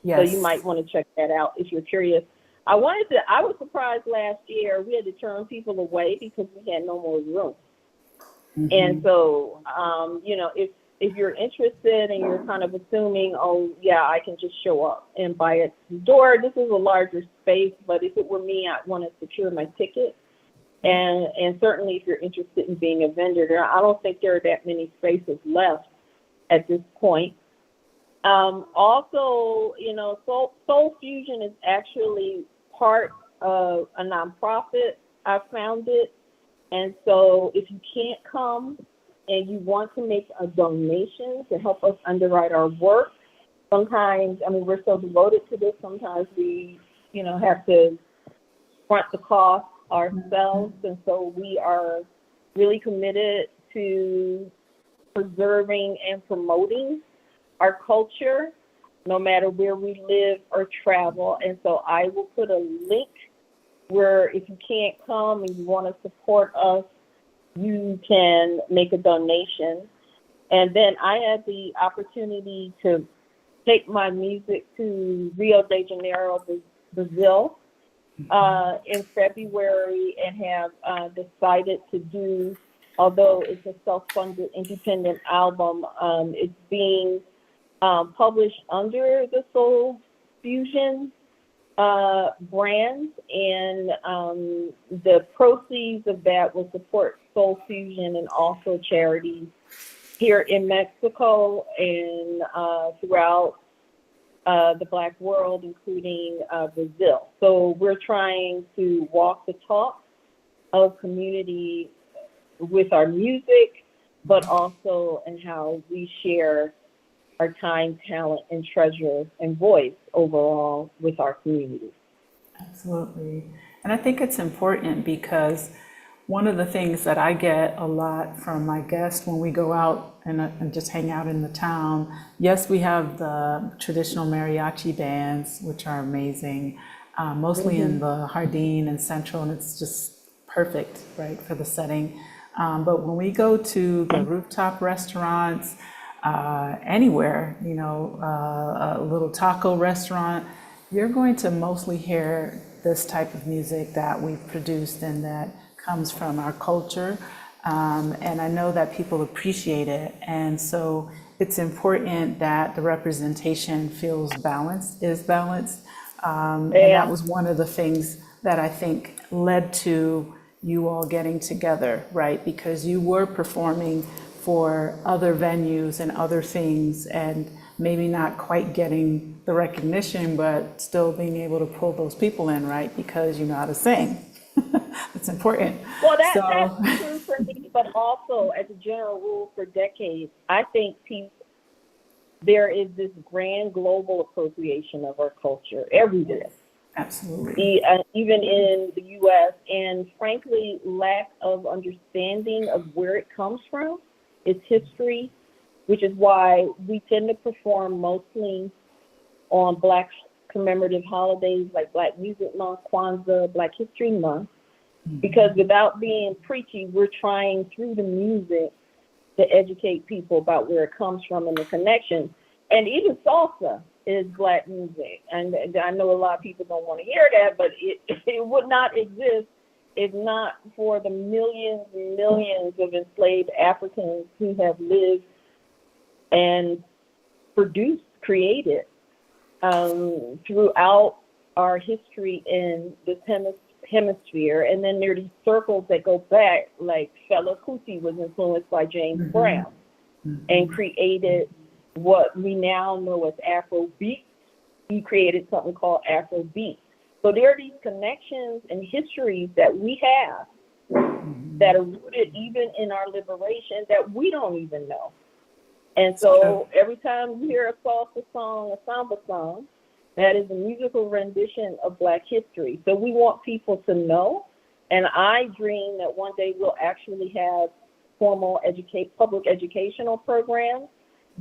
So you Yes. might want to check that out if you're curious. I was surprised last year we had to turn people away because we had no more room. And so, if you're interested and you're kind of assuming, oh yeah, I can just show up and buy it at the door. This is a larger space, but if it were me, I'd want to secure my ticket. And certainly if you're interested in being a vendor, I don't think there are that many spaces left at this point. Also, Soul Fusion is actually part of a nonprofit I founded. And so if you can't come and you want to make a donation to help us underwrite our work, sometimes, we're so devoted to this, sometimes we, have to front the cost ourselves. And so we are really committed to preserving and promoting our culture, no matter where we live or travel. And so I will put a link where if you can't come and you want to support us, you can make a donation. And then I had the opportunity to take my music to Rio de Janeiro, Brazil, in February, and have decided to do, although it's a self-funded independent album, it's being published under the Soul Fusion brand, and the proceeds of that will support Soul Fusion and also charities here in Mexico and throughout the Black world, including Brazil. So we're trying to walk the talk of community with our music, but also in how we share our time, talent, and treasure and voice overall with our community. Absolutely. And I think it's important because one of the things that I get a lot from my guests when we go out and just hang out in the town, yes, we have the traditional mariachi bands, which are amazing, mostly in the Jardín and Central, and it's just perfect, right, for the setting. But when we go to the rooftop restaurants, anywhere, a little taco restaurant, you're going to mostly hear this type of music that we've produced and that comes from our culture. And I know that people appreciate it. And so it's important that the representation is balanced. And that was one of the things that I think led to you all getting together, right? Because you were performing for other venues and other things, and maybe not quite getting the recognition, but still being able to pull those people in, right? Because you know how to sing. It's important. Well, that's true for me, but also as a general rule for decades, I think there is this grand global appropriation of our culture everywhere. Absolutely. Even in the U.S., and frankly, lack of understanding of where it comes from, its history, which is why we tend to perform mostly on Black commemorative holidays like Black Music Month, Kwanzaa, Black History Month, because without being preachy, we're trying through the music to educate people about where it comes from and the connection. And even salsa is Black music. And I know a lot of people don't want to hear that, but it would not exist if not for the millions and millions of enslaved Africans who have lived and created throughout our history in this hemisphere. And then there are these circles that go back, like Fela Kuti was influenced by James Brown and created what we now know as Afrobeat. He created something called Afrobeat. So there are these connections and histories that we have that are rooted even in our liberation that we don't even know. And so every time you hear a salsa song, a samba song, that is a musical rendition of Black history. So we want people to know. And I dream that one day we'll actually have formal public educational programs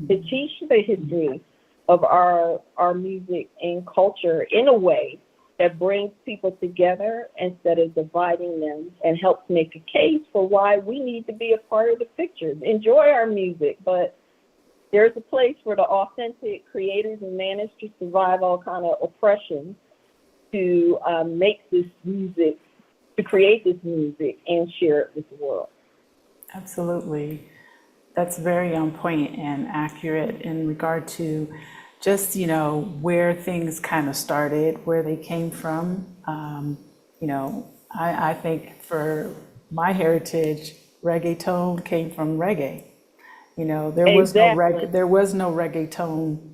to teach the history of our music and culture in a way that brings people together instead of dividing them, and helps make a case for why we need to be a part of the picture. Enjoy our music, but there's a place for the authentic creators and manage to survive all kind of oppression to make this music, to create this music and share it with the world. Absolutely. That's very on point and accurate in regard to just, you know, where things kind of started, where they came from. You know, I think for my heritage, reggaeton came from reggae. You know, there was Exactly. there was no reggaeton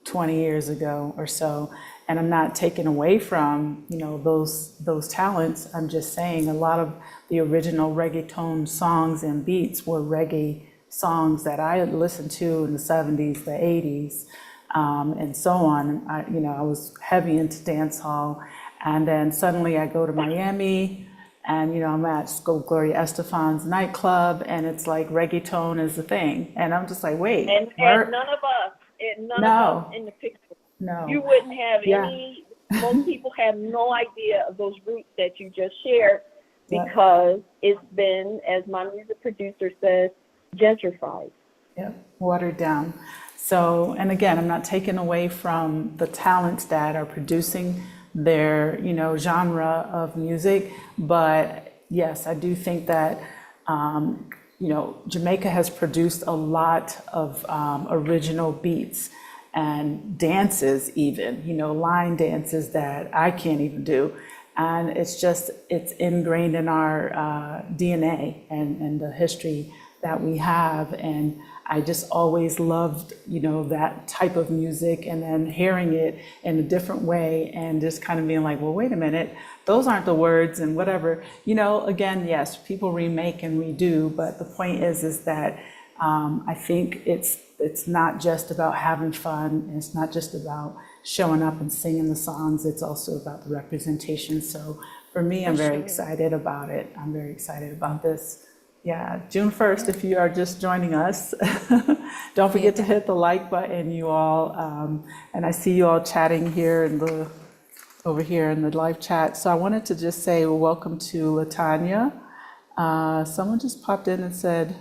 20 years ago or so. And I'm not taking away from, you know, those talents. I'm just saying a lot of the original reggaeton songs and beats were reggae songs that I had listened to in the 70s, the 80s, and so on. You know, I was heavy into dance hall. And then suddenly I go to Miami and, you know, I'm at Gloria Estefan's nightclub and it's like reggaeton is the thing. And I'm just like, wait. And none of us in the picture. No. You wouldn't have Yeah. most people have no idea of those roots that you just shared Yeah. because it's been, as my music producer says, gentrified. Yep, watered down. So, and again, I'm not taking away from the talents that are producing their, you know, genre of music, but yes, I do think that, you know, Jamaica has produced a lot of original beats and dances even, you know, line dances that I can't even do. And it's just, it's ingrained in our DNA and the history that we have. And I just always loved, you know, that type of music, and then hearing it in a different way and just kind of being like, well, wait a minute, those aren't the words and whatever. You know, again, yes, people remake and redo, but the point is that I think it's not just about having fun, and it's not just about showing up and singing the songs, it's also about the representation. So for me, I'm very excited about it. I'm very excited about this. Yeah, June 1st, if you are just joining us, don't forget to hit the like button, you all. And I see you all chatting here over here in the live chat. So I wanted to just say welcome to Latanya. Someone just popped in and said,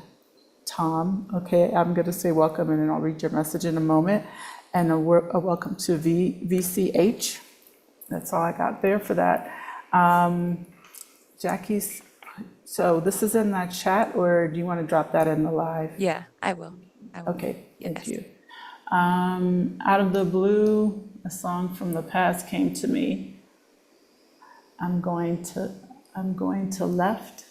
Tom. Okay, I'm going to say welcome and then I'll read your message in a moment. And a welcome to VCH. That's all I got there for that. Jackie's, so this is in that chat, or do you want to drop that in the live? Yeah, I will. Okay, thank Yes. you. Out of the blue, a song from the past came to me. I'm going to left.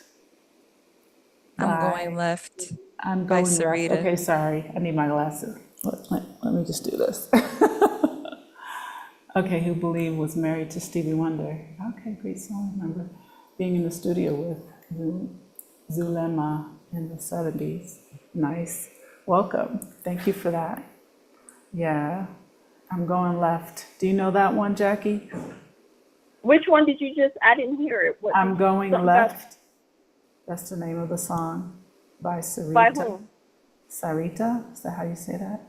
I'm going left. I'm by going left. Sarita. Okay, sorry, I need my glasses. Let me just do this. Okay, who believed was married to Stevie Wonder. Okay, great song. I remember being in the studio with Zulema in the 70s. Nice. Welcome. Thank you for that. Yeah, I'm going left. Do you know that one, Jackie? Which one did you just, I didn't hear it. What, I'm going something about- left. That's the name of the song by Sarita. By whom? Sarita, is that how you say that?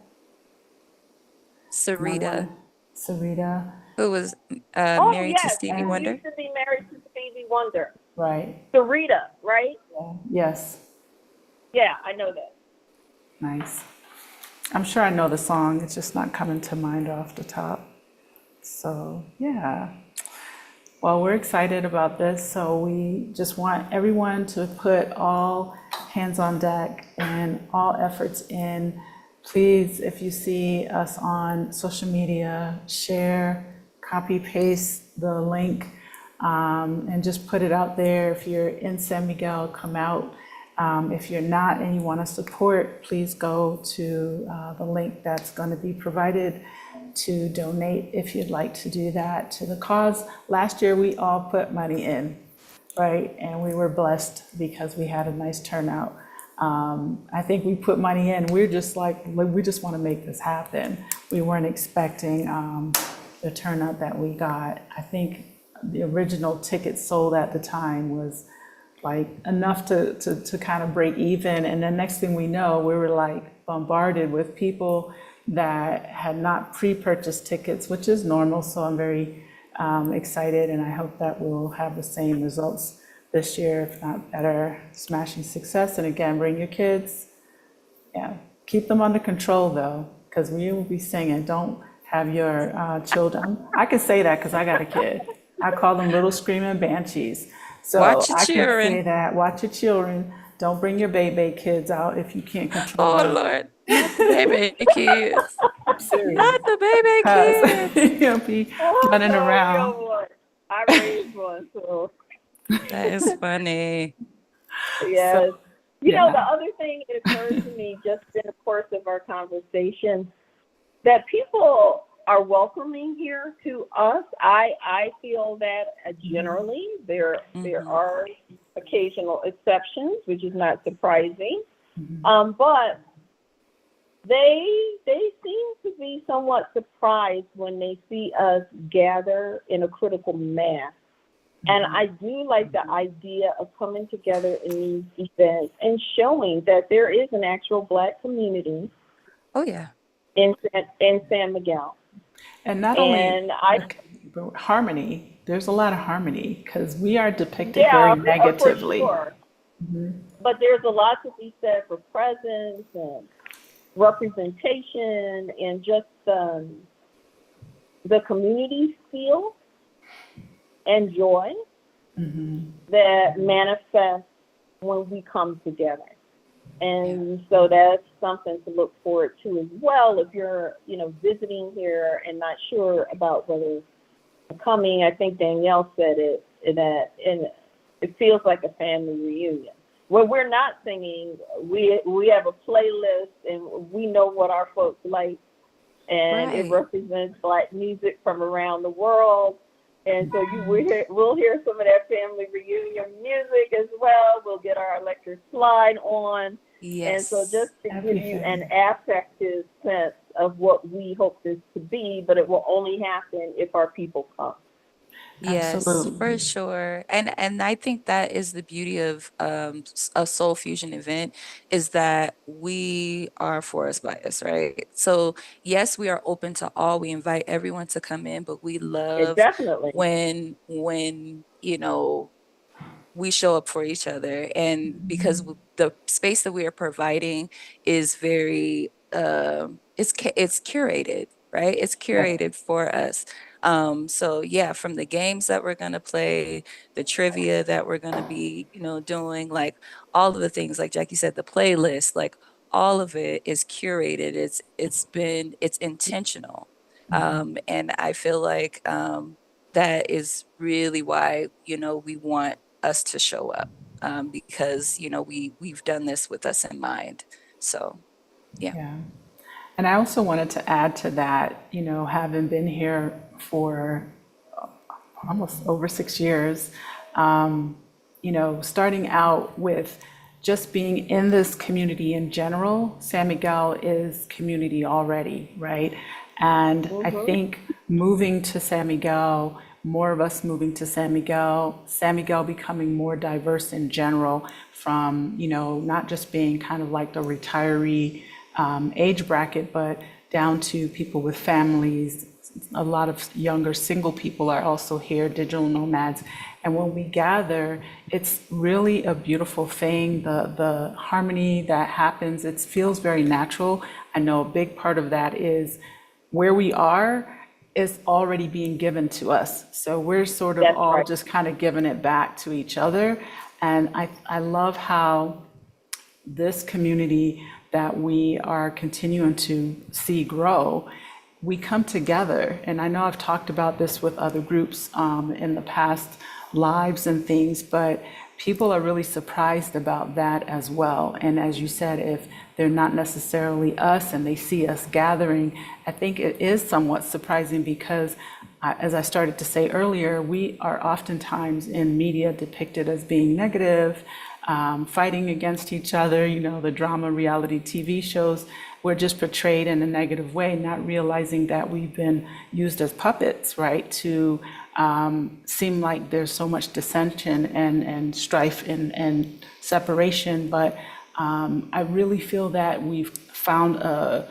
Sarita, Sarita, who was Oh, married to yes, Stevie who Wonder. used to be married to Stevie Wonder. right. Sarita, right? Yeah. Yes, Yeah, I know that. nice. I'm sure I know the song, it's just not coming to mind off the top. So, yeah. Well, we're excited about this, so we just want everyone to put all hands on deck and all efforts in. Please, if you see us on social media, share, copy, paste the link, and just put it out there. If you're in San Miguel, come out. If you're not and you want to support, please go to the link that's going to be provided to donate if you'd like to do that to the cause. Last year, we all put money in, right? And we were blessed because we had a nice turnout. I think we put money in, we're just like, we just want to make this happen. We weren't expecting the turnout that we got. I think the original tickets sold at the time was like enough to kind of break even. And then next thing we know, we were like bombarded with people that had not pre-purchased tickets, which is normal. So I'm very excited, and I hope that we'll have the same results this year, if not better. Smashing success. And again, bring your kids. Yeah, keep them under control though, because we will be singing. Don't have your children. I can say that because I got a kid. I call them little screaming banshees. So Watch your I can say children. that. Watch your children. Don't bring your baby kids out if you can't control Oh them. Lord, not the baby kids. I'm serious. Not the baby kids. You'll be Oh, running no, around. real one. I raised one, so That is funny. yes. So, You know, the yeah. other thing it occurred to me just in the course of our conversation that people are welcoming here to us. I feel that generally there are occasional exceptions, which is not surprising. But they seem to be somewhat surprised when they see us gather in a critical mass. And I do like the idea of coming together in these events and showing that there is an actual Black community Oh yeah. in San Miguel. And not only but harmony, there's a lot of harmony because we are depicted very negatively. For sure. But there's a lot to be said for presence and representation and just the community feel and joy that manifests when we come together. And so that's something to look forward to as well. If you're, visiting here and not sure about whether coming, I think Danielle said it, that it feels like a family reunion. When we're not singing, we have a playlist and we know what our folks like, and it represents Black music from around the world. And so we'll hear some of that family reunion music as well. We'll get our electric slide on. Yes. And so just to give you an affective sense of what we hope this to be, but it will only happen if our people come. Yes, Absolutely. for sure. And I think that is the beauty of a soul fusion event is that we are forest bias, right? So yes, we are open to all. We invite everyone to come in, but we love Definitely. when we show up for each other, and because the space that we are providing is very it's curated, right? It's curated for us. So yeah, from the games that we're going to play, the trivia that we're going to be doing, like all of the things, like Jackie said, the playlist, like all of it is curated. It's intentional. And I feel like that is really why we want us to show up, because we've done this with us in mind. So Yeah. And I also wanted to add to that, having been here for almost over 6 years, starting out with just being in this community in general. San Miguel is community already, right? And I think moving to San Miguel, more of us moving to San Miguel becoming more diverse in general from, not just being kind of like the retiree age bracket, but down to people with families. A lot of younger single people are also here, digital nomads. And when we gather, it's really a beautiful thing. The harmony that happens, it feels very natural. I know a big part of that is where we are is already being given to us. So we're sort of all just kind of giving it back to each other. And I love how this community that we are continuing to see grow, we come together. And I know I've talked about this with other groups in the past lives and things, but people are really surprised about that as well. And as you said, if they're not necessarily us and they see us gathering, I think it is somewhat surprising because, as I started to say earlier, we are oftentimes in media depicted as being negative, fighting against each other, the drama reality TV shows. We're just portrayed in a negative way, not realizing that we've been used as puppets, right, to seem like there's so much dissension and strife and separation. But I really feel that we've found a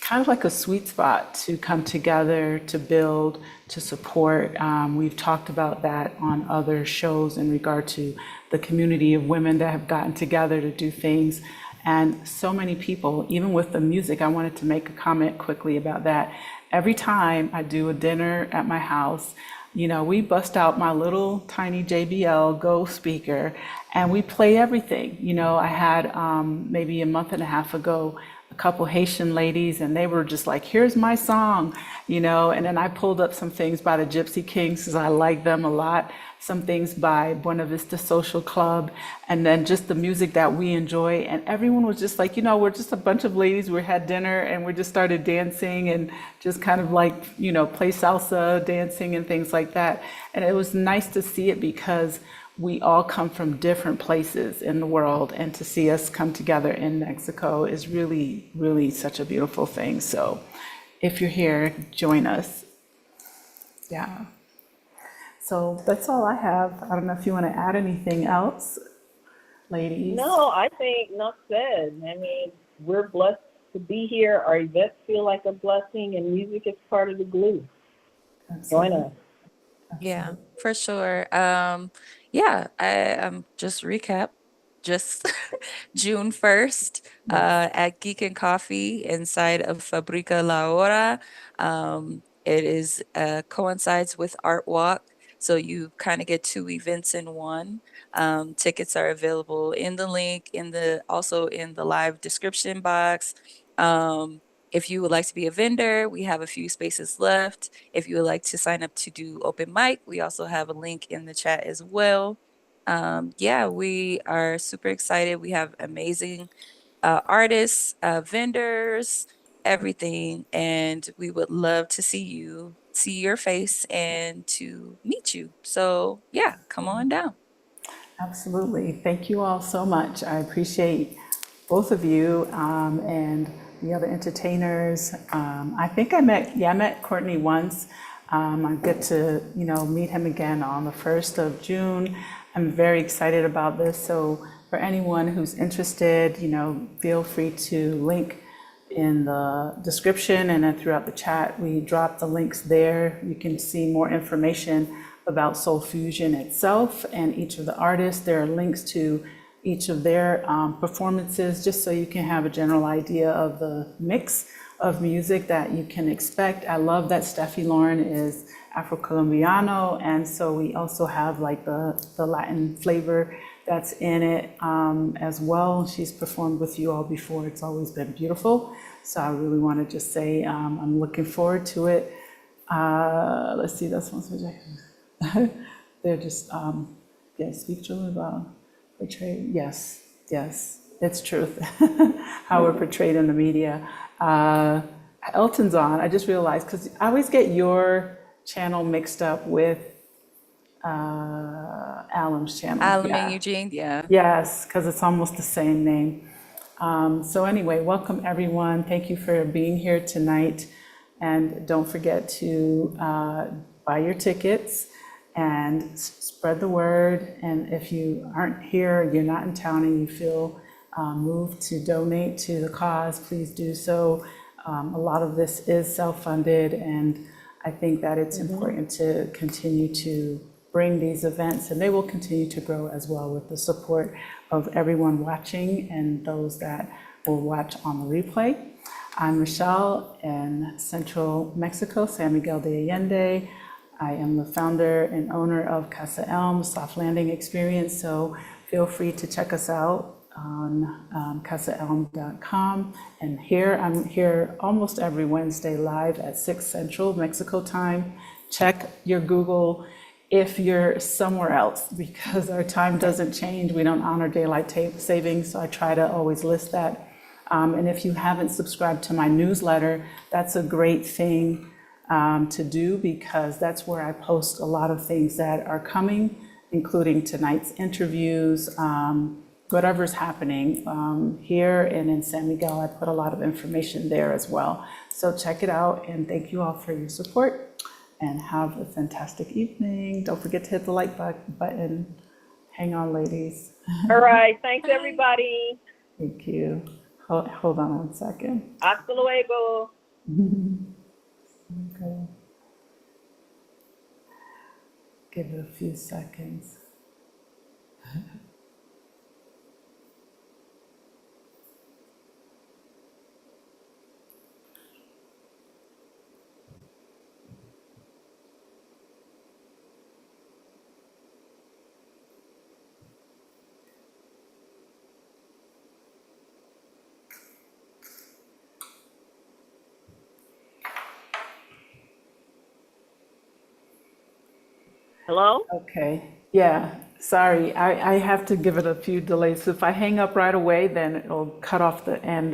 kind of like a sweet spot to come together, to build, to support. We've talked about that on other shows in regard to the community of women that have gotten together to do things. And so many people, even with the music, I wanted to make a comment quickly about that. Every time I do a dinner at my house, we bust out my little tiny JBL Go speaker and we play everything. I had maybe a month and a half ago, a couple Haitian ladies, and they were just like, here's my song, and then I pulled up some things by the Gypsy Kings because I like them a lot, some things by Buena Vista Social Club, and then just the music that we enjoy. And everyone was just like, we're just a bunch of ladies, we had dinner and we just started dancing and just kind of like, play salsa dancing and things like that. And it was nice to see it because we all come from different places in the world, and to see us come together in Mexico is really, really such a beautiful thing. So if you're here, join us. Yeah. So that's all I have. I don't know if you want to add anything else, ladies. No, I think enough said. I mean, we're blessed to be here. Our events feel like a blessing, and music is part of the glue. Absolutely. Join us. Yeah, for sure. Yeah, just recap. Just June 1st at Geek and Coffee inside of Fabrica Aurora. It is coincides with Art Walk, so you kind of get two events in one. Tickets are available in the link, also in the live description box. If you would like to be a vendor, we have a few spaces left. If you would like to sign up to do open mic, we also have a link in the chat as well. Yeah, we are super excited. We have amazing artists, vendors, everything. And we would love to see your face and to meet you. So yeah, come on down. Absolutely. Thank you all so much. I appreciate both of you and the other entertainers. I think I met Courtney once. I get to, meet him again on the 1st of June. I'm very excited about this. So for anyone who's interested, feel free to link in the description, and then throughout the chat, we drop the links there. You can see more information about Soul Fusion itself and each of the artists. There are links to each of their performances, just so you can have a general idea of the mix of music that you can expect. I love that Steffi Lauren is Afro-Colombiano, and so we also have like the Latin flavor that's in it as well. She's performed with you all before. It's always been beautiful. So I really want to just say I'm looking forward to it. Let's see, that's one subject. They're just, speak truly about portrayed. Yes, it's truth. How we're portrayed in the media. Elton's on. I just realized, because I always get your channel mixed up with Alum's channel. Alum and Eugene, yeah. Yes, because it's almost the same name. So anyway, welcome everyone. Thank you for being here tonight. And don't forget to buy your tickets and spread the word. And if you aren't here, you're not in town, and you feel moved to donate to the cause, please do so. A lot of this is self-funded, and I think that it's important to continue to bring these events, and they will continue to grow as well with the support of everyone watching and those that will watch on the replay. I'm Michelle in Central Mexico, San Miguel de Allende. I am the founder and owner of Casa Elm, Soft Landing Experience, so feel free to check us out on casaelm.com. And I'm here almost every Wednesday live at 6 Central Mexico time. Check your Google if you're somewhere else, because our time doesn't change. We don't honor daylight savings, so I try to always list that. And if you haven't subscribed to my newsletter, that's a great thing to do, because that's where I post a lot of things that are coming, including tonight's interviews, whatever's happening here and in San Miguel. I put a lot of information there as well. So check it out, and thank you all for your support, and have a fantastic evening. Don't forget to hit the like button. Hang on, ladies. All right. Thanks, everybody. Thank you. Hold on one second. Hasta luego. Okay. Give it a few seconds. Hello? Okay, yeah, sorry, I have to give it a few delays. So if I hang up right away, then it'll cut off the end